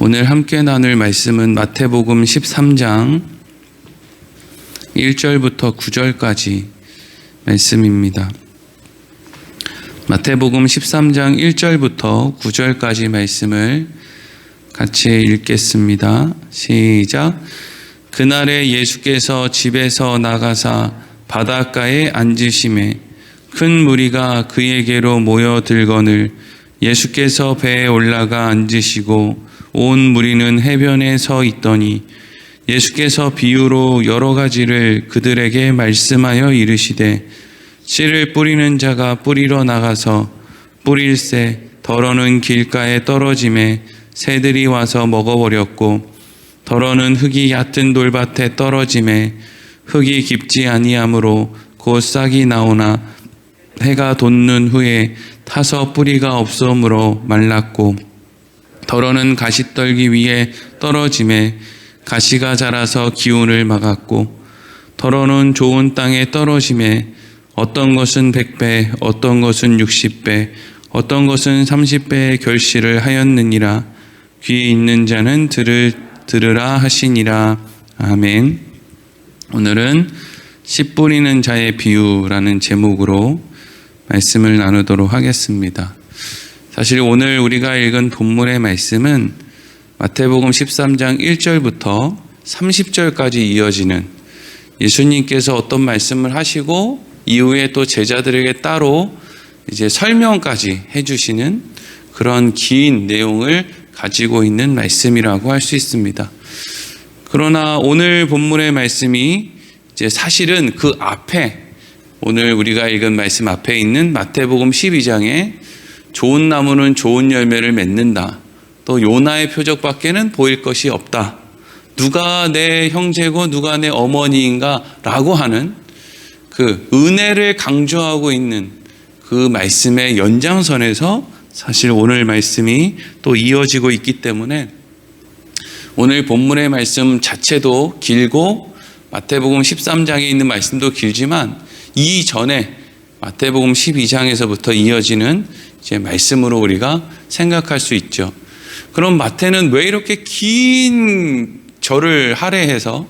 오늘 함께 나눌 말씀은 마태복음 13장 1절부터 9절까지 말씀입니다. 마태복음 13장 1절부터 9절까지 말씀을 같이 읽겠습니다. 시작. 그날에 예수께서 집에서 나가사 바닷가에 앉으심에 큰 무리가 그에게로 모여들거늘 예수께서 배에 올라가 앉으시고 온 무리는 해변에 서 있더니 예수께서 비유로 여러 가지를 그들에게 말씀하여 이르시되 씨를 뿌리는 자가 뿌리러 나가서 뿌릴새 덜어는 길가에 떨어짐에 새들이 와서 먹어버렸고 덜어는 흙이 얕은 돌밭에 떨어짐에 흙이 깊지 아니하므로 곧 싹이 나오나 해가 돋는 후에 타서 뿌리가 없으므로 말랐고 덜어는 가시떨기 위에 떨어짐에 가시가 자라서 기운을 막았고 덜어는 좋은 땅에 떨어짐에 어떤 것은 100배 어떤 것은 60배 어떤 것은 30배의 결실을 하였느니라. 귀 있는 자는 들으라 하시니라. 아멘. 오늘은 씨 뿌리는 자의 비유라는 제목으로 말씀을 나누도록 하겠습니다. 사실 오늘 우리가 읽은 본문의 말씀은 마태복음 13장 1절부터 30절까지 이어지는 예수님께서 어떤 말씀을 하시고 이후에 또 제자들에게 따로 이제 설명까지 해주시는 그런 긴 내용을 가지고 있는 말씀이라고 할 수 있습니다. 그러나 오늘 본문의 말씀이 이제 사실은 그 앞에 오늘 우리가 읽은 말씀 앞에 있는 마태복음 12장에 좋은 나무는 좋은 열매를 맺는다. 또 요나의 표적밖에는 보일 것이 없다. 누가 내 형제고 누가 내 어머니인가 라고 하는 그 은혜를 강조하고 있는 그 말씀의 연장선에서 사실 오늘 말씀이 또 이어지고 있기 때문에 오늘 본문의 말씀 자체도 길고 마태복음 13장에 있는 말씀도 길지만 이전에 마태복음 12장에서부터 이어지는 이제 말씀으로 우리가 생각할 수 있죠. 그럼 마태는 왜 이렇게 긴 절을 할애해서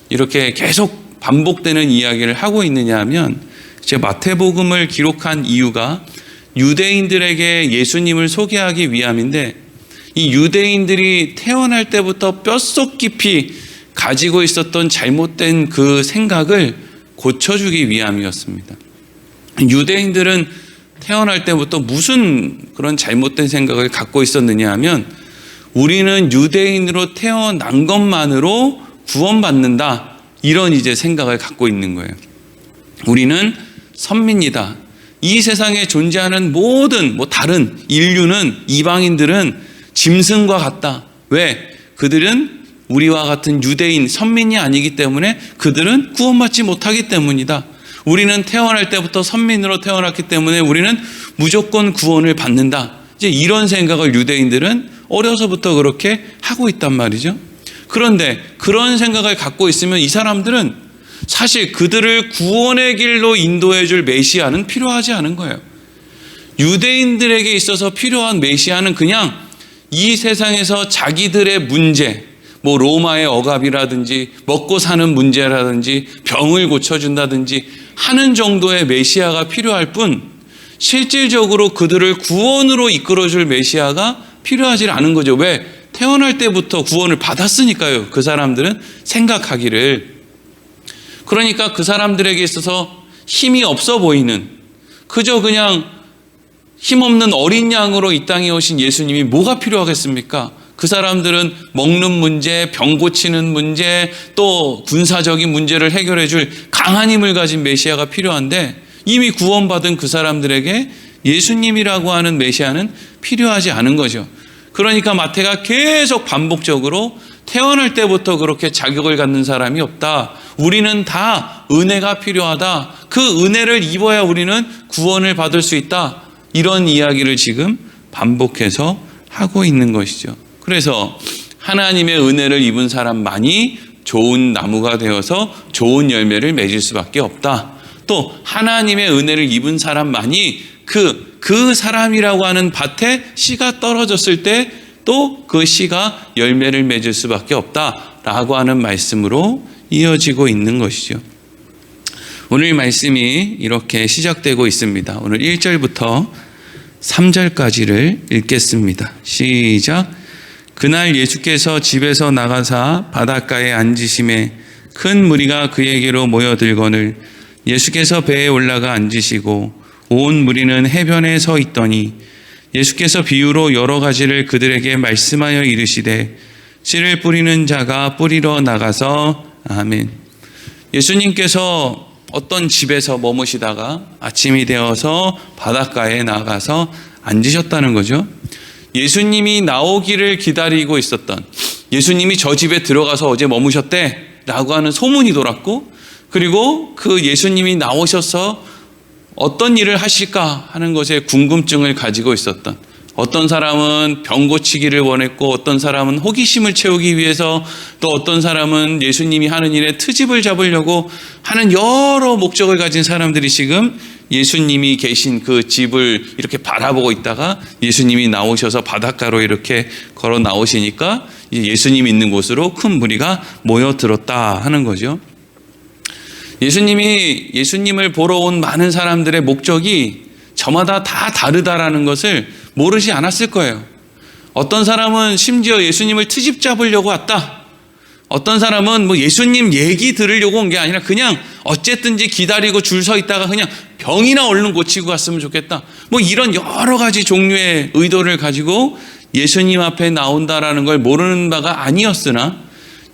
이렇게 계속 반복되는 이야기를 하고 있느냐 하면 이제 마태복음을 기록한 이유가 유대인들에게 예수님을 소개하기 위함인데 이 유대인들이 태어날 때부터 뼛속 깊이 가지고 있었던 잘못된 그 생각을 고쳐주기 위함이었습니다. 유대인들은 태어날 때부터 무슨 그런 잘못된 생각을 갖고 있었느냐 하면 우리는 유대인으로 태어난 것만으로 구원받는다. 이런 이제 생각을 갖고 있는 거예요. 우리는 선민이다. 이 세상에 존재하는 모든 다른 인류는 이방인들은 짐승과 같다. 왜? 그들은 우리와 같은 유대인 선민이 아니기 때문에 그들은 구원받지 못하기 때문이다. 우리는 태어날 때부터 선민으로 태어났기 때문에 우리는 무조건 구원을 받는다. 이제 이런 생각을 유대인들은 어려서부터 그렇게 하고 있단 말이죠. 그런데 그런 생각을 갖고 있으면 이 사람들은 사실 그들을 구원의 길로 인도해 줄 메시아는 필요하지 않은 거예요. 유대인들에게 있어서 필요한 메시아는 그냥 이 세상에서 자기들의 문제, 로마의 억압이라든지 먹고 사는 문제라든지 병을 고쳐준다든지 하는 정도의 메시아가 필요할 뿐 실질적으로 그들을 구원으로 이끌어줄 메시아가 필요하지 않은 거죠. 왜? 태어날 때부터 구원을 받았으니까요. 그 사람들은 생각하기를. 그러니까 그 사람들에게 있어서 힘이 없어 보이는 그저 그냥 힘없는 어린 양으로 이 땅에 오신 예수님이 뭐가 필요하겠습니까? 그 사람들은 먹는 문제, 병 고치는 문제, 또 군사적인 문제를 해결해 줄 강한 힘을 가진 메시아가 필요한데 이미 구원받은 그 사람들에게 예수님이라고 하는 메시아는 필요하지 않은 거죠. 그러니까 마태가 계속 반복적으로 태어날 때부터 그렇게 자격을 갖는 사람이 없다. 우리는 다 은혜가 필요하다. 그 은혜를 입어야 우리는 구원을 받을 수 있다. 이런 이야기를 지금 반복해서 하고 있는 것이죠. 그래서 하나님의 은혜를 입은 사람만이 좋은 나무가 되어서 좋은 열매를 맺을 수밖에 없다. 또 하나님의 은혜를 입은 사람만이 그 사람이라고 하는 밭에 씨가 떨어졌을 때 또 그 씨가 열매를 맺을 수밖에 없다라고 하는 말씀으로 이어지고 있는 것이죠. 오늘 말씀이 이렇게 시작되고 있습니다. 오늘 1절부터 3절까지를 읽겠습니다. 시작. 그날 예수께서 집에서 나가사 바닷가에 앉으심에 큰 무리가 그에게로 모여들거늘 예수께서 배에 올라가 앉으시고 온 무리는 해변에 서 있더니 예수께서 비유로 여러 가지를 그들에게 말씀하여 이르시되 씨를 뿌리는 자가 뿌리러 나가서 아멘. 예수님께서 어떤 집에서 머무시다가 아침이 되어서 바닷가에 나가서 앉으셨다는 거죠. 예수님이 나오기를 기다리고 있었던, 예수님이 저 집에 들어가서 어제 머무셨대 라고 하는 소문이 돌았고, 그리고 그 예수님이 나오셔서 어떤 일을 하실까 하는 것에 궁금증을 가지고 있었던, 어떤 사람은 병 고치기를 원했고, 어떤 사람은 호기심을 채우기 위해서, 또 어떤 사람은 예수님이 하는 일에 트집을 잡으려고 하는 여러 목적을 가진 사람들이 지금 예수님이 계신 그 집을 이렇게 바라보고 있다가 예수님이 나오셔서 바닷가로 이렇게 걸어 나오시니까 예수님이 있는 곳으로 큰 무리가 모여들었다 하는 거죠. 예수님을 보러 온 많은 사람들의 목적이 저마다 다 다르다라는 것을 모르지 않았을 거예요. 어떤 사람은 심지어 예수님을 트집 잡으려고 왔다. 어떤 사람은 뭐 예수님 얘기 들으려고 온 게 아니라 그냥 어쨌든지 기다리고 줄 서 있다가 그냥 병이나 얼른 고치고 갔으면 좋겠다. 뭐 이런 여러 가지 종류의 의도를 가지고 예수님 앞에 나온다라는 걸 모르는 바가 아니었으나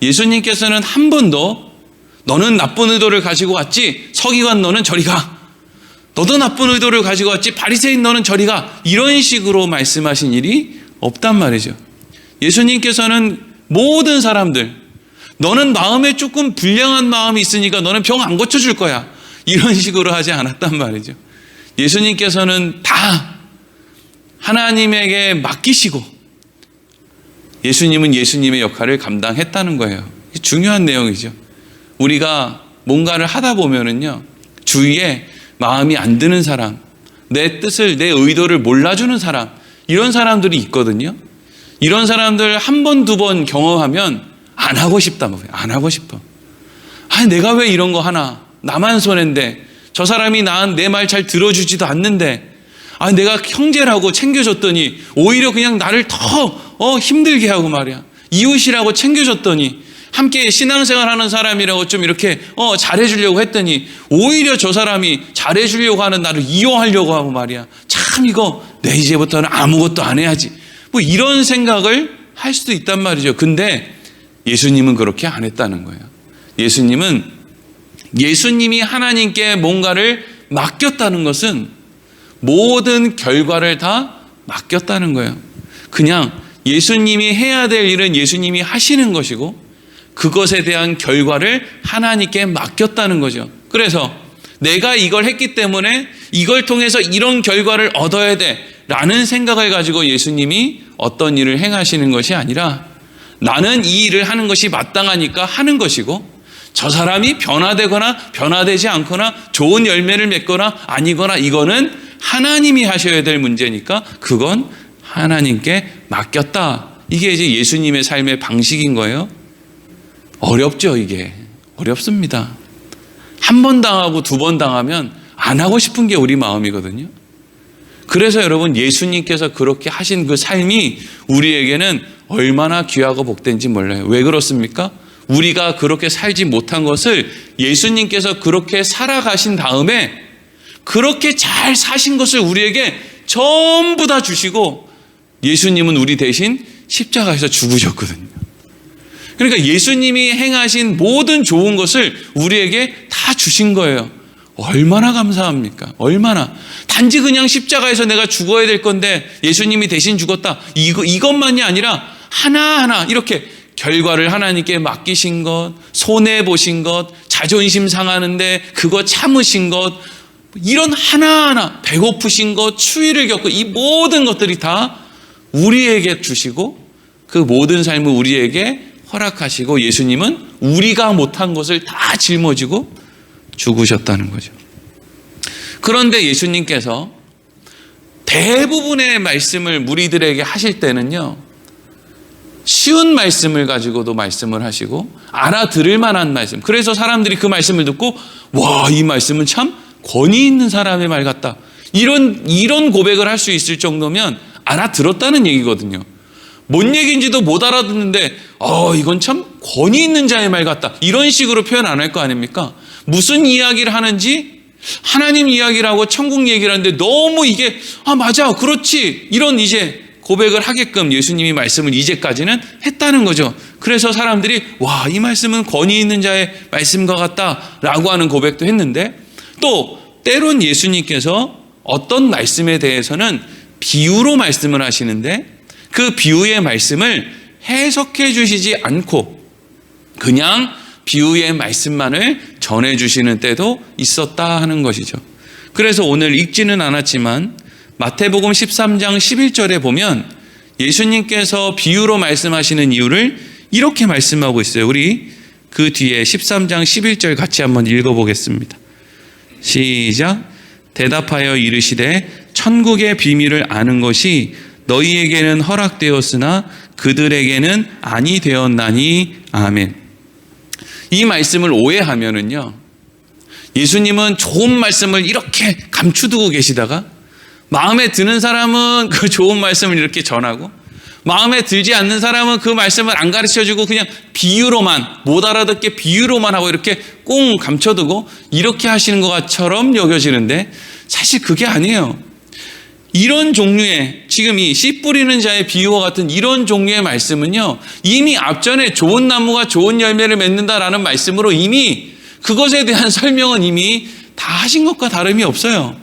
예수님께서는 한 번도 너는 나쁜 의도를 가지고 왔지, 서기관 너는 저리 가. 너도 나쁜 의도를 가지고 왔지, 바리새인 너는 저리 가. 이런 식으로 말씀하신 일이 없단 말이죠. 예수님께서는 모든 사람들, 너는 마음에 조금 불량한 마음이 있으니까 너는 병 안 고쳐줄 거야, 이런 식으로 하지 않았단 말이죠. 예수님께서는 다 하나님에게 맡기시고 예수님은 예수님의 역할을 감당했다는 거예요. 중요한 내용이죠. 우리가 뭔가를 하다 보면은요, 주위에 마음이 안 드는 사람, 내 뜻을, 내 의도를 몰라주는 사람, 이런 사람들이 있거든요. 이런 사람들 한 번, 두 번 경험하면 안 하고 싶다, 안 하고 싶어. 내가 왜 이런 거 하나? 나만 손해인데, 저 사람이 내 말 잘 들어주지도 않는데, 내가 형제라고 챙겨줬더니 오히려 그냥 나를 더 힘들게 하고 말이야. 이웃이라고 챙겨줬더니, 함께 신앙생활하는 사람이라고 좀 이렇게 잘해주려고 했더니 오히려 저 사람이 잘해주려고 하는 나를 이용하려고 하고 말이야. 참 이거 내 이제부터는 아무것도 안 해야지. 뭐 이런 생각을 할 수도 있단 말이죠. 근데 예수님은 그렇게 안 했다는 거예요. 예수님이 하나님께 뭔가를 맡겼다는 것은 모든 결과를 다 맡겼다는 거예요. 그냥 예수님이 해야 될 일은 예수님이 하시는 것이고 그것에 대한 결과를 하나님께 맡겼다는 거죠. 그래서 내가 이걸 했기 때문에 이걸 통해서 이런 결과를 얻어야 돼 라는 생각을 가지고 예수님이 어떤 일을 행하시는 것이 아니라 나는 이 일을 하는 것이 마땅하니까 하는 것이고 저 사람이 변화되거나 변화되지 않거나 좋은 열매를 맺거나 아니거나 이거는 하나님이 하셔야 될 문제니까 그건 하나님께 맡겼다. 이게 이제 예수님의 삶의 방식인 거예요. 어렵죠, 이게. 어렵습니다. 한 번 당하고 두 번 당하면 안 하고 싶은 게 우리 마음이거든요. 그래서 여러분, 예수님께서 그렇게 하신 그 삶이 우리에게는 얼마나 귀하고 복된지 몰라요. 왜 그렇습니까? 우리가 그렇게 살지 못한 것을 예수님께서 그렇게 살아가신 다음에 그렇게 잘 사신 것을 우리에게 전부 다 주시고 예수님은 우리 대신 십자가에서 죽으셨거든요. 그러니까 예수님이 행하신 모든 좋은 것을 우리에게 다 주신 거예요. 얼마나 감사합니까? 얼마나. 단지 그냥 십자가에서 내가 죽어야 될 건데 예수님이 대신 죽었다. 이것만이 아니라 하나하나 이렇게 결과를 하나님께 맡기신 것, 손해보신 것, 자존심 상하는데 그거 참으신 것, 이런 하나하나 배고프신 것, 추위를 겪고 이 모든 것들이 다 우리에게 주시고 그 모든 삶을 우리에게 허락하시고 예수님은 우리가 못한 것을 다 짊어지고 죽으셨다는 거죠. 그런데 예수님께서 대부분의 말씀을 무리들에게 하실 때는요, 쉬운 말씀을 가지고도 말씀을 하시고 알아들을 만한 말씀. 그래서 사람들이 그 말씀을 듣고 와, 이 말씀은 참 권위 있는 사람의 말 같다. 이런 고백을 할 수 있을 정도면 알아들었다는 얘기거든요. 뭔 얘기인지도 못 알아듣는데 이건 참 권위 있는 자의 말 같다. 이런 식으로 표현 안 할 거 아닙니까? 무슨 이야기를 하는지 하나님 이야기를 하고 천국 얘기를 하는데 너무 이게 맞아, 그렇지, 이런 이제 고백을 하게끔 예수님이 말씀을 이제까지는 했다는 거죠. 그래서 사람들이 와, 이 말씀은 권위 있는 자의 말씀과 같다라고 하는 고백도 했는데, 또 때론 예수님께서 어떤 말씀에 대해서는 비유로 말씀을 하시는데 그 비유의 말씀을 해석해 주시지 않고 그냥 비유의 말씀만을 전해 주시는 때도 있었다 하는 것이죠. 그래서 오늘 읽지는 않았지만 마태복음 13장 11절에 보면 예수님께서 비유로 말씀하시는 이유를 이렇게 말씀하고 있어요. 우리 그 뒤에 13장 11절 같이 한번 읽어보겠습니다. 시작. 대답하여 이르시되 천국의 비밀을 아는 것이 너희에게는 허락되었으나 그들에게는 아니 되었나니. 아멘. 이 말씀을 오해하면은요, 예수님은 좋은 말씀을 이렇게 감추두고 계시다가 마음에 드는 사람은 그 좋은 말씀을 이렇게 전하고 마음에 들지 않는 사람은 그 말씀을 안 가르쳐주고 그냥 비유로만, 못 알아듣게 비유로만 하고 이렇게 꽁 감춰두고 이렇게 하시는 것처럼 여겨지는데 사실 그게 아니에요. 이런 종류의, 지금 이 씨 뿌리는 자의 비유와 같은 이런 종류의 말씀은요, 이미 앞전에 좋은 나무가 좋은 열매를 맺는다라는 말씀으로 이미 그것에 대한 설명은 이미 다 하신 것과 다름이 없어요.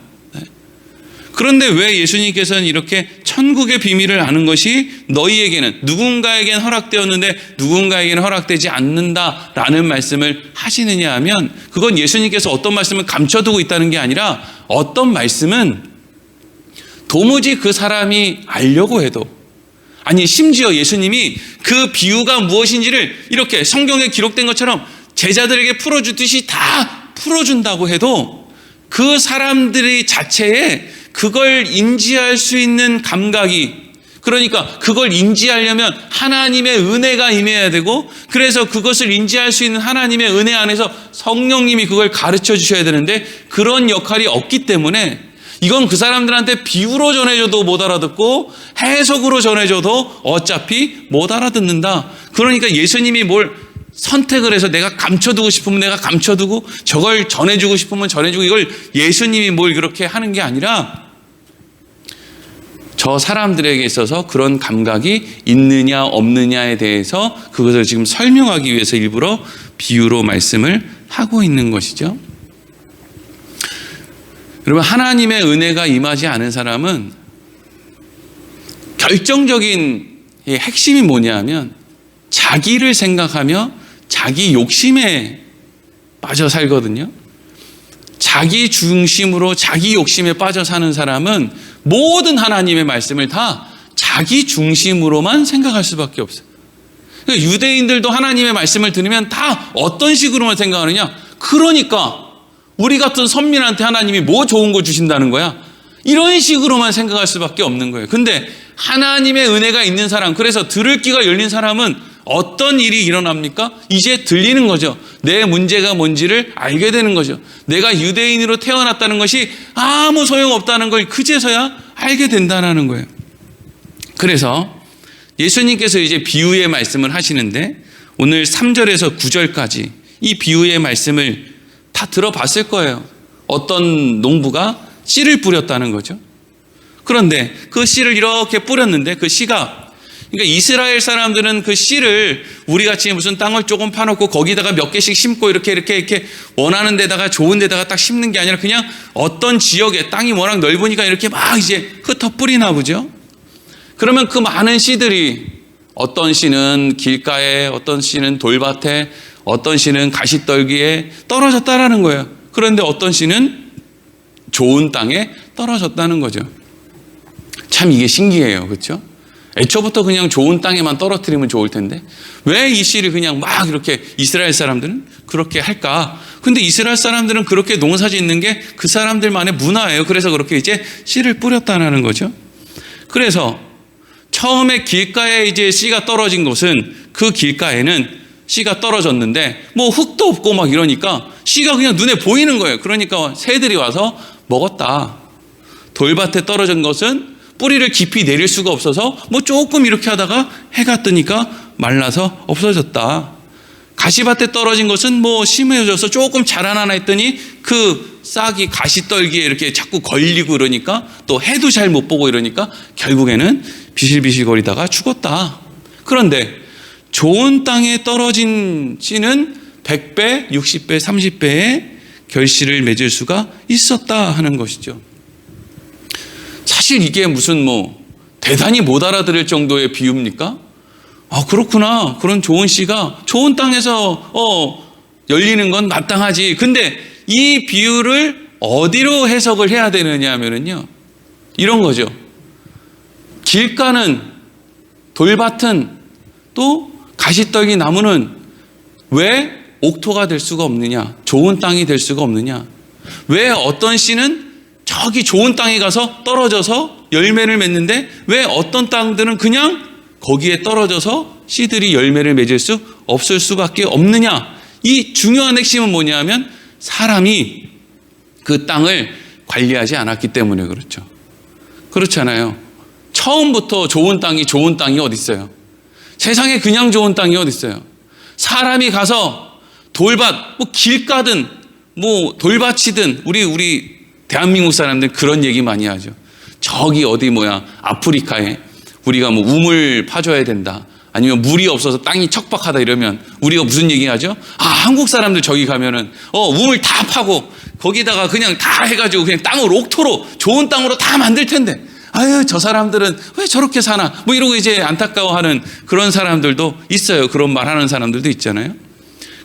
그런데 왜 예수님께서는 이렇게 천국의 비밀을 아는 것이 너희에게는, 누군가에게는 허락되었는데 누군가에게는 허락되지 않는다라는 말씀을 하시느냐 하면, 그건 예수님께서 어떤 말씀을 감춰두고 있다는 게 아니라 어떤 말씀은 도무지 그 사람이 알려고 해도, 아니 심지어 예수님이 그 비유가 무엇인지를 이렇게 성경에 기록된 것처럼 제자들에게 풀어주듯이 다 풀어준다고 해도 그 사람들의 자체에 그걸 인지할 수 있는 감각이, 그러니까 그걸 인지하려면 하나님의 은혜가 임해야 되고, 그래서 그것을 인지할 수 있는 하나님의 은혜 안에서 성령님이 그걸 가르쳐 주셔야 되는데 그런 역할이 없기 때문에 이건 그 사람들한테 비유로 전해줘도 못 알아듣고 해석으로 전해줘도 어차피 못 알아듣는다. 그러니까 예수님이 뭘 선택을 해서 내가 감춰두고 싶으면 내가 감춰두고 저걸 전해주고 싶으면 전해주고, 이걸 예수님이 뭘 그렇게 하는 게 아니라 저 사람들에게 있어서 그런 감각이 있느냐 없느냐에 대해서 그것을 지금 설명하기 위해서 일부러 비유로 말씀을 하고 있는 것이죠. 여러분, 하나님의 은혜가 임하지 않은 사람은 결정적인 핵심이 뭐냐면 자기를 생각하며 자기 욕심에 빠져 살거든요. 자기 중심으로 자기 욕심에 빠져 사는 사람은 모든 하나님의 말씀을 다 자기 중심으로만 생각할 수밖에 없어요. 그러니까 유대인들도 하나님의 말씀을 들으면 다 어떤 식으로만 생각하느냐? 그러니까 우리 같은 선민한테 하나님이 뭐 좋은 거 주신다는 거야? 이런 식으로만 생각할 수밖에 없는 거예요. 근데 하나님의 은혜가 있는 사람, 그래서 들을 귀가 열린 사람은 어떤 일이 일어납니까? 이제 들리는 거죠. 내 문제가 뭔지를 알게 되는 거죠. 내가 유대인으로 태어났다는 것이 아무 소용없다는 걸 그제서야 알게 된다는 거예요. 그래서 예수님께서 이제 비유의 말씀을 하시는데 오늘 3절에서 9절까지 이 비유의 말씀을 다 들어봤을 거예요. 어떤 농부가 씨를 뿌렸다는 거죠. 그런데 그 씨를 이렇게 뿌렸는데 그 씨가, 그러니까 이스라엘 사람들은 그 씨를 우리같이 무슨 땅을 조금 파놓고 거기다가 몇 개씩 심고 이렇게 원하는 데다가 좋은 데다가 딱 심는 게 아니라 그냥 어떤 지역에 땅이 워낙 넓으니까 이렇게 막 이제 흩어 뿌리나 보죠. 그러면 그 많은 씨들이 어떤 씨는 길가에, 어떤 씨는 돌밭에, 어떤 씨는 가시떨기에 떨어졌다라는 거예요. 그런데 어떤 씨는 좋은 땅에 떨어졌다는 거죠. 참 이게 신기해요. 그렇죠? 애초부터 그냥 좋은 땅에만 떨어뜨리면 좋을 텐데 왜 이 씨를 그냥 막 이렇게 이스라엘 사람들은 그렇게 할까? 근데 이스라엘 사람들은 그렇게 농사 짓는 게 그 사람들만의 문화예요. 그래서 그렇게 이제 씨를 뿌렸다는 거죠. 그래서 처음에 길가에 이제 씨가 떨어진 곳은 그 길가에는 씨가 떨어졌는데 뭐 흙도 없고 막 이러니까 씨가 그냥 눈에 보이는 거예요. 그러니까 새들이 와서 먹었다. 돌밭에 떨어진 것은 뿌리를 깊이 내릴 수가 없어서 뭐 조금 이렇게 하다가 해가 뜨니까 말라서 없어졌다. 가시밭에 떨어진 것은 뭐 심해져서 조금 자라나나 했더니 그 싹이 가시떨기에 이렇게 자꾸 걸리고 이러니까 또 해도 잘 못 보고 이러니까 결국에는 비실비실거리다가 죽었다. 그런데 좋은 땅에 떨어진 씨는 100배, 60배, 30배의 결실을 맺을 수가 있었다 하는 것이죠. 사실 이게 무슨 뭐 대단히 못 알아들을 정도의 비유입니까? 아, 그렇구나. 그런 좋은 씨가 좋은 땅에서 열리는 건 마땅하지. 근데 이 비유를 어디로 해석을 해야 되느냐 하면은요, 이런 거죠. 길가는, 돌밭은, 또 가시떨기 나무는 왜 옥토가 될 수가 없느냐? 좋은 땅이 될 수가 없느냐? 왜 어떤 씨는 저기 좋은 땅에 가서 떨어져서 열매를 맺는데 왜 어떤 땅들은 그냥 거기에 떨어져서 씨들이 열매를 맺을 수 없을 수밖에 없느냐? 이 중요한 핵심은 뭐냐 하면 사람이 그 땅을 관리하지 않았기 때문에 그렇죠. 그렇잖아요. 처음부터 좋은 땅이 어디 있어요? 세상에 그냥 좋은 땅이 어디 있어요? 사람이 가서 돌밭, 뭐 길가든 뭐 돌밭이든 우리 대한민국 사람들 그런 얘기 많이 하죠. 저기 어디 아프리카에 우리가 뭐 우물 파줘야 된다. 아니면 물이 없어서 땅이 척박하다 이러면 우리가 무슨 얘기하죠? 아, 한국 사람들 저기 가면은 우물 다 파고 거기다가 그냥 다 해가지고 그냥 땅을 옥토로 좋은 땅으로 다 만들 텐데 아유 저 사람들은 왜 저렇게 사나 뭐 이러고 이제 안타까워하는 그런 사람들도 있어요. 그런 말하는 사람들도 있잖아요.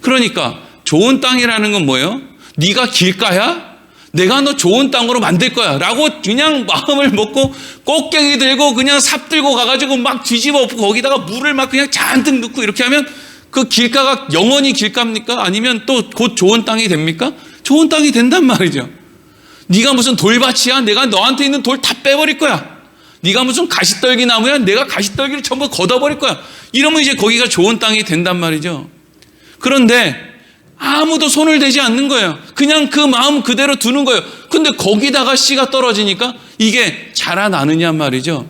그러니까 좋은 땅이라는 건 뭐예요? 네가 길가야? 내가 너 좋은 땅으로 만들 거야 라고 그냥 마음을 먹고 꽃갱이 들고 그냥 삽 들고 가가지고 막 뒤집어 엎고 거기다가 물을 막 그냥 잔뜩 넣고 이렇게 하면 그 길가가 영원히 길가입니까? 아니면 또 곧 좋은 땅이 됩니까? 좋은 땅이 된단 말이죠. 네가 무슨 돌밭이야? 내가 너한테 있는 돌 다 빼버릴 거야. 네가 무슨 가시떨기 나무야? 내가 가시떨기를 전부 걷어버릴 거야. 이러면 이제 거기가 좋은 땅이 된단 말이죠. 그런데 아무도 손을 대지 않는 거예요. 그냥 그 마음 그대로 두는 거예요. 근데 거기다가 씨가 떨어지니까 이게 자라나느냐 말이죠.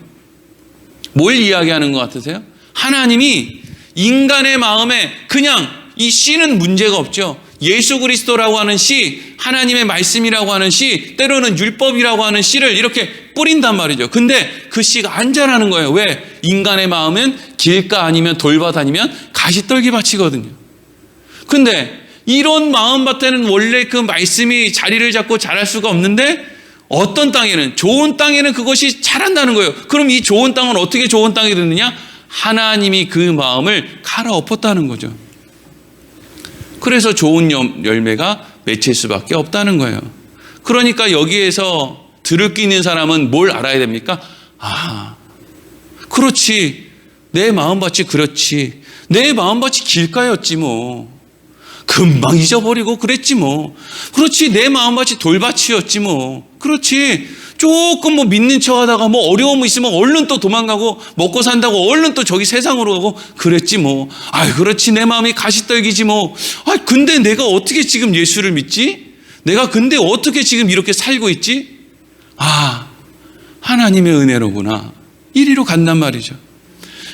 뭘 이야기하는 것 같으세요? 하나님이 인간의 마음에 그냥 이 씨는 문제가 없죠. 예수 그리스도라고 하는 씨, 하나님의 말씀이라고 하는 씨, 때로는 율법이라고 하는 씨를 이렇게 뿌린단 말이죠. 근데 그 씨가 안 자라는 거예요. 왜? 인간의 마음은 길가 아니면 돌밭 아니면 가시떨기 밭이거든요. 근데 이런 마음밭에는 원래 그 말씀이 자리를 잡고 자랄 수가 없는데 어떤 땅에는, 좋은 땅에는 그것이 자란다는 거예요. 그럼 이 좋은 땅은 어떻게 좋은 땅이 됐느냐? 하나님이 그 마음을 갈아엎었다는 거죠. 그래서 좋은 열매가 맺힐 수밖에 없다는 거예요. 그러니까 여기에서 들을 끼는 사람은 뭘 알아야 됩니까? 아, 그렇지. 내 마음밭이 그렇지. 내 마음밭이 길가였지 뭐. 금방 잊어버리고 그랬지 뭐. 그렇지. 내 마음밭이 돌밭이었지 뭐. 그렇지. 조금 뭐 믿는 척 하다가 뭐 어려움 있으면 얼른 또 도망가고 먹고 산다고 얼른 또 저기 세상으로 가고 그랬지 뭐. 아이 그렇지. 내 마음이 가시떨기지 뭐. 아 근데 내가 어떻게 지금 예수를 믿지? 내가 근데 어떻게 지금 이렇게 살고 있지? 아 하나님의 은혜로구나. 이리로 간단 말이죠.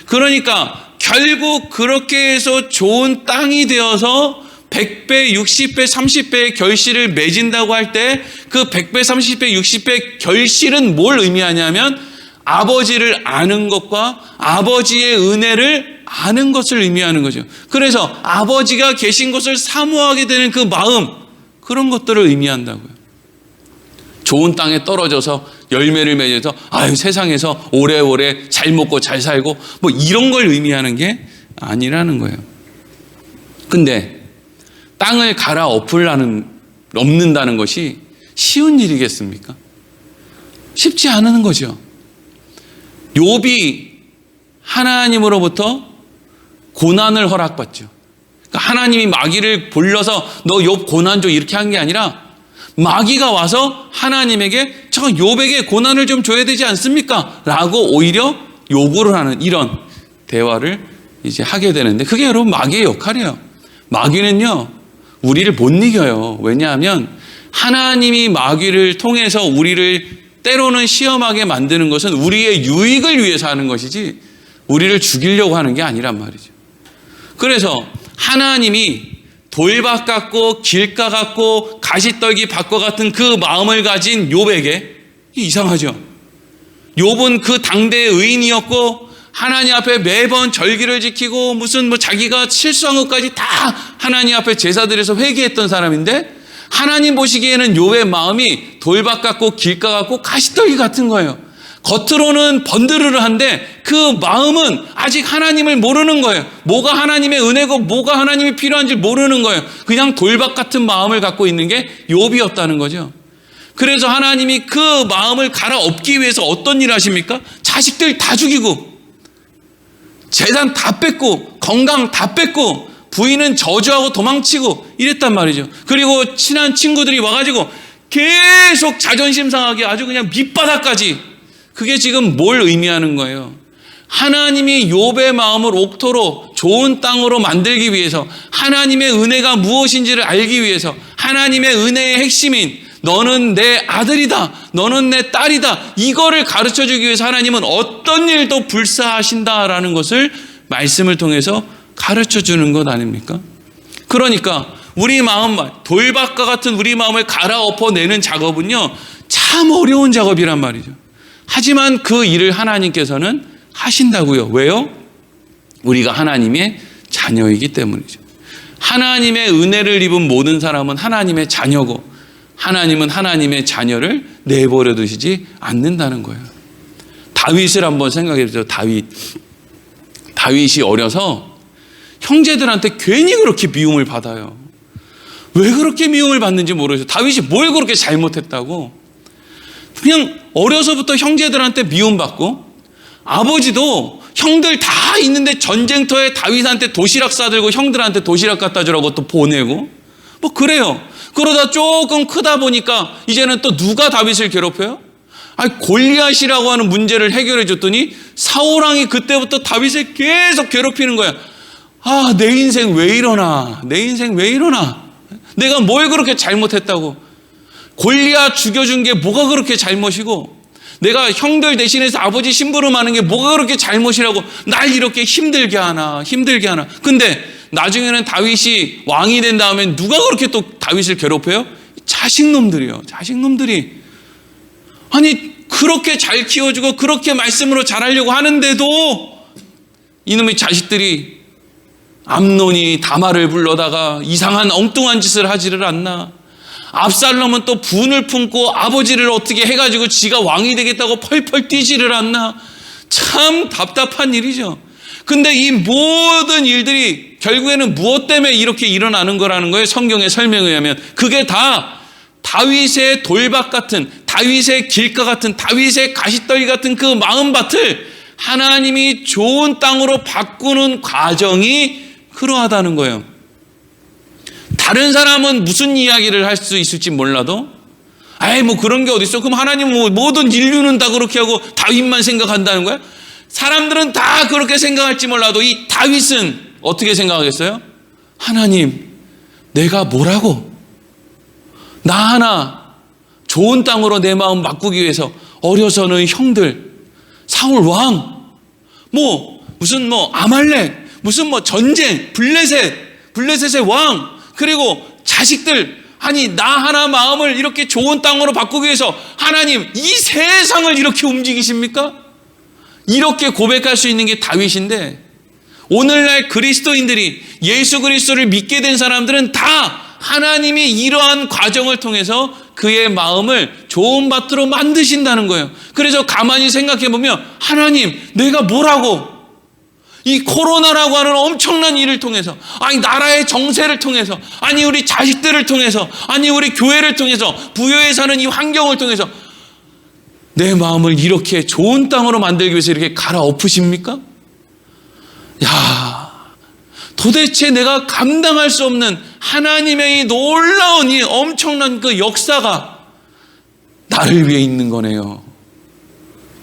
그러니까 결국 그렇게 해서 좋은 땅이 되어서 100배, 60배, 30배의 결실을 맺은다고 할 때 그 100배, 30배, 60배 결실은 뭘 의미하냐면 아버지를 아는 것과 아버지의 은혜를 아는 것을 의미하는 거죠. 그래서 아버지가 계신 것을 사모하게 되는 그 마음, 그런 것들을 의미한다고요. 좋은 땅에 떨어져서 열매를 맺어서 아유 세상에서 오래오래 잘 먹고 잘 살고 뭐 이런 걸 의미하는 게 아니라는 거예요. 근데 땅을 갈아 엎는다는 것이 쉬운 일이겠습니까? 쉽지 않은 거죠. 욥이 하나님으로부터 고난을 허락받죠. 그러니까 하나님이 마귀를 불러서 너 욥 고난 줘 이렇게 한 게 아니라 마귀가 와서 하나님에게 저 욥에게 고난을 좀 줘야 되지 않습니까? 라고 오히려 요구를 하는 이런 대화를 이제 하게 되는데, 그게 여러분 마귀의 역할이에요. 마귀는요, 우리를 못 이겨요. 왜냐하면 하나님이 마귀를 통해서 우리를 때로는 시험하게 만드는 것은 우리의 유익을 위해서 하는 것이지 우리를 죽이려고 하는 게 아니란 말이죠. 그래서 하나님이 돌밭 같고 길가 같고 가시떨기 밭과 같은 그 마음을 가진 욥에게, 이상하죠. 욥은 그 당대의 의인이었고 하나님 앞에 매번 절기를 지키고 무슨 자기가 실수한 것까지 다 하나님 앞에 제사드려서 회개했던 사람인데, 하나님 보시기에는 욥의 마음이 돌밭 같고 길가 같고 가시떨기 같은 거예요. 겉으로는 번드르르한데 그 마음은 아직 하나님을 모르는 거예요. 뭐가 하나님의 은혜고 뭐가 하나님이 필요한지 모르는 거예요. 그냥 돌밭 같은 마음을 갖고 있는 게 욥이었다는 거죠. 그래서 하나님이 그 마음을 갈아엎기 위해서 어떤 일을 하십니까? 자식들 다 죽이고 재산 다 뺏고 건강 다 뺏고 부인은 저주하고 도망치고 이랬단 말이죠. 그리고 친한 친구들이 와가지고 계속 자존심 상하게 아주 그냥 밑바닥까지. 그게 지금 뭘 의미하는 거예요? 하나님이 욥의 마음을 옥토로 좋은 땅으로 만들기 위해서, 하나님의 은혜가 무엇인지를 알기 위해서, 하나님의 은혜의 핵심인 너는 내 아들이다, 너는 내 딸이다, 이거를 가르쳐주기 위해서 하나님은 어떤 일도 불사하신다라는 것을 말씀을 통해서 가르쳐주는 것 아닙니까? 그러니까 우리 마음, 돌밭과 같은 우리 마음을 갈아엎어내는 작업은요, 참 어려운 작업이란 말이죠. 하지만 그 일을 하나님께서는 하신다고요. 왜요? 우리가 하나님의 자녀이기 때문이죠. 하나님의 은혜를 입은 모든 사람은 하나님의 자녀고, 하나님은 하나님의 자녀를 내버려 두시지 않는다는 거예요. 다윗을 한번 생각해 보세요. 다윗이 어려서 형제들한테 괜히 그렇게 미움을 받아요. 왜 그렇게 미움을 받는지 모르겠어요. 다윗이 뭘 그렇게 잘못했다고. 그냥 어려서부터 형제들한테 미움받고, 아버지도 형들 다 있는데 전쟁터에 다윗한테 도시락 싸들고 형들한테 도시락 갖다 주라고 또 보내고 뭐 그래요. 그러다 조금 크다 보니까 이제는 또 누가 다윗을 괴롭혀요? 골리앗이라고 하는 문제를 해결해 줬더니 사울왕이 그때부터 다윗을 계속 괴롭히는 거야. 내 인생 왜 이러나, 내 인생 왜 이러나, 내가 뭘 그렇게 잘못했다고. 골리앗 죽여준 게 뭐가 그렇게 잘못이고, 내가 형들 대신해서 아버지 심부름하는 게 뭐가 그렇게 잘못이라고 날 이렇게 힘들게 하나. 근데 나중에는 다윗이 왕이 된 다음에 누가 그렇게 또 다윗을 괴롭혀요? 자식놈들이요. 자식놈들이. 아니 그렇게 잘 키워주고 그렇게 말씀으로 잘하려고 하는데도 이놈의 자식들이, 암논이 다말을 불러다가 이상한 엉뚱한 짓을 하지를 않나. 압살롬은 또 분을 품고 아버지를 어떻게 해가지고 지가 왕이 되겠다고 펄펄 뛰지를 않나. 참 답답한 일이죠. 근데 이 모든 일들이 결국에는 무엇 때문에 이렇게 일어나는 거라는 거예요. 성경의 설명에 의하면 그게 다 다윗의 돌밭 같은, 다윗의 길가 같은, 다윗의 가시떨기 같은 그 마음밭을 하나님이 좋은 땅으로 바꾸는 과정이 그러하다는 거예요. 다른 사람은 무슨 이야기를 할 수 있을지 몰라도, 뭐 그런 게 어딨어? 그럼 하나님은 모든 인류는 다 그렇게 하고 다윗만 생각한다는 거야? 사람들은 다 그렇게 생각할지 몰라도 이 다윗은 어떻게 생각하겠어요? 하나님, 내가 뭐라고? 나 하나 좋은 땅으로 내 마음 바꾸기 위해서 어려서는 형들, 사울 왕, 무슨 아말렉, 무슨 전쟁, 블레셋의 왕, 그리고 자식들, 나 하나 마음을 이렇게 좋은 땅으로 바꾸기 위해서 하나님 이 세상을 이렇게 움직이십니까? 이렇게 고백할 수 있는 게 다윗인데, 오늘날 그리스도인들이 예수 그리스도를 믿게 된 사람들은 다 하나님이 이러한 과정을 통해서 그의 마음을 좋은 밭으로 만드신다는 거예요. 그래서 가만히 생각해 보면, 하나님 내가 뭐라고, 이 코로나라고 하는 엄청난 일을 통해서, 나라의 정세를 통해서, 우리 자식들을 통해서, 우리 교회를 통해서, 부여에 사는 이 환경을 통해서 내 마음을 이렇게 좋은 땅으로 만들기 위해서 이렇게 갈아엎으십니까? 도대체 내가 감당할 수 없는 하나님의 이 놀라운 이 엄청난 그 역사가 나를 위해 있는 거네요.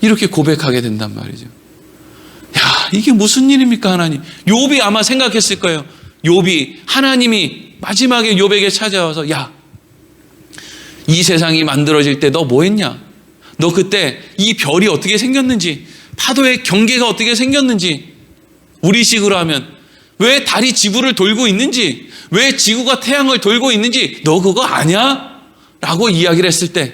이렇게 고백하게 된단 말이죠. 이게 무슨 일입니까 하나님? 욥이 아마 생각했을 거예요. 욥이 하나님이 마지막에 욥에게 찾아와서 야, 이 세상이 만들어질 때 너 뭐 했냐? 너 그때 이 별이 어떻게 생겼는지, 파도의 경계가 어떻게 생겼는지, 우리식으로 하면 왜 달이 지구를 돌고 있는지, 왜 지구가 태양을 돌고 있는지 너 그거 아냐? 라고 이야기를 했을 때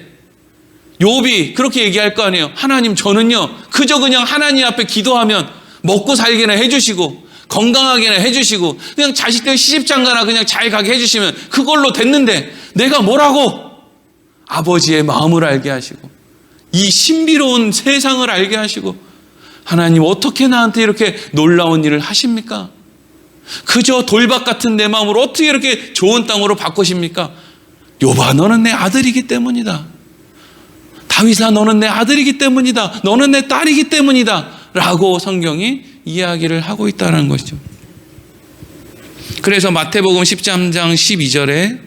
욥이 그렇게 얘기할 거 아니에요. 하나님, 저는요 그저 그냥 하나님 앞에 기도하면 먹고 살기나 해주시고 건강하게나 해주시고 그냥 자식들 시집장가나 그냥 잘 가게 해주시면 그걸로 됐는데 내가 뭐라고? 아버지의 마음을 알게 하시고 이 신비로운 세상을 알게 하시고 하나님 어떻게 나한테 이렇게 놀라운 일을 하십니까? 그저 돌박 같은 내 마음을 어떻게 이렇게 좋은 땅으로 바꾸십니까? 욥아, 너는 내 아들이기 때문이다. 다윗아, 너는 내 아들이기 때문이다. 너는 내 딸이기 때문이다. 라고 성경이 이야기를 하고 있다는 것이죠. 그래서 마태복음 13장 12절에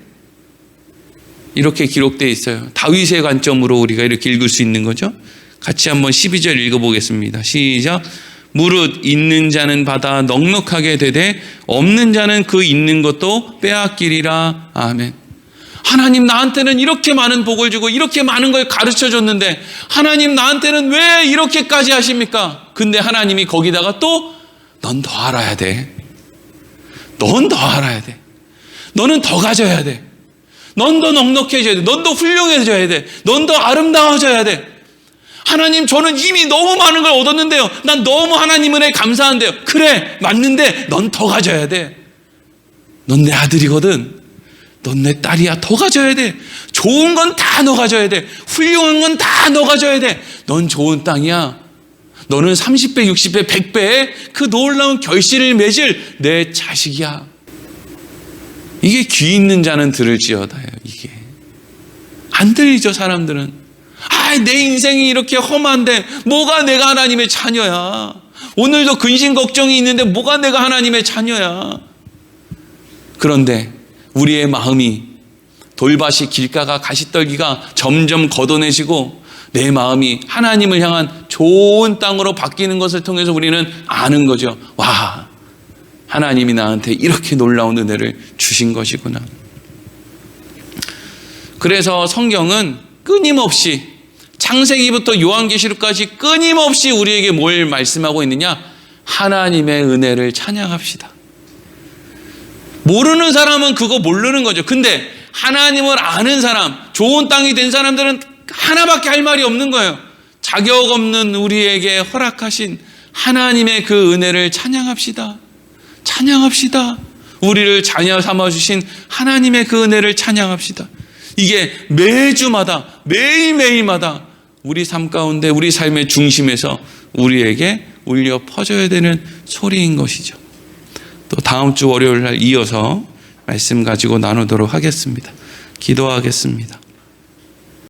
이렇게 기록되어 있어요. 다윗의 관점으로 우리가 이렇게 읽을 수 있는 거죠. 같이 한번 12절 읽어보겠습니다. 시작. 무릇 있는 자는 받아 넉넉하게 되되 없는 자는 그 있는 것도 빼앗기리라. 아멘. 하나님, 나한테는 이렇게 많은 복을 주고 이렇게 많은 걸 가르쳐 줬는데 하나님, 나한테는 왜 이렇게까지 하십니까? 근데 하나님이 거기다가 또 넌 더 알아야 돼. 넌 더 알아야 돼. 너는 더 가져야 돼. 넌 더 넉넉해져야 돼. 넌 더 훌륭해져야 돼. 넌 더 아름다워져야 돼. 하나님, 저는 이미 너무 많은 걸 얻었는데요. 난 너무 하나님 은혜에 감사한데요. 그래, 맞는데 넌 더 가져야 돼. 넌 내 아들이거든. 넌 내 딸이야. 더 가져야 돼. 좋은 건 다 너 가져야 돼. 훌륭한 건 다 너 가져야 돼. 넌 좋은 땅이야. 너는 30배, 60배, 100배의 그 놀라운 결실을 맺을 내 자식이야. 이게 귀 있는 자는 들을지어다요. 이게 안 들리죠, 사람들은. 내 인생이 이렇게 험한데 뭐가 내가 하나님의 자녀야. 오늘도 근심 걱정이 있는데 뭐가 내가 하나님의 자녀야. 그런데 우리의 마음이 돌밭이 길가가 가시떨기가 점점 걷어내지고 내 마음이 하나님을 향한 좋은 땅으로 바뀌는 것을 통해서 우리는 아는 거죠. 와, 하나님이 나한테 이렇게 놀라운 은혜를 주신 것이구나. 그래서 성경은 끊임없이 창세기부터 요한계시록까지 끊임없이 우리에게 뭘 말씀하고 있느냐? 하나님의 은혜를 찬양합시다. 모르는 사람은 그거 모르는 거죠. 근데 하나님을 아는 사람, 좋은 땅이 된 사람들은 하나밖에 할 말이 없는 거예요. 자격 없는 우리에게 허락하신 하나님의 그 은혜를 찬양합시다. 찬양합시다. 우리를 자녀 삼아주신 하나님의 그 은혜를 찬양합시다. 이게 매주마다 매일매일마다 우리 삶 가운데 우리 삶의 중심에서 우리에게 울려 퍼져야 되는 소리인 것이죠. 또 다음 주 월요일 날 이어서 말씀 가지고 나누도록 하겠습니다. 기도하겠습니다.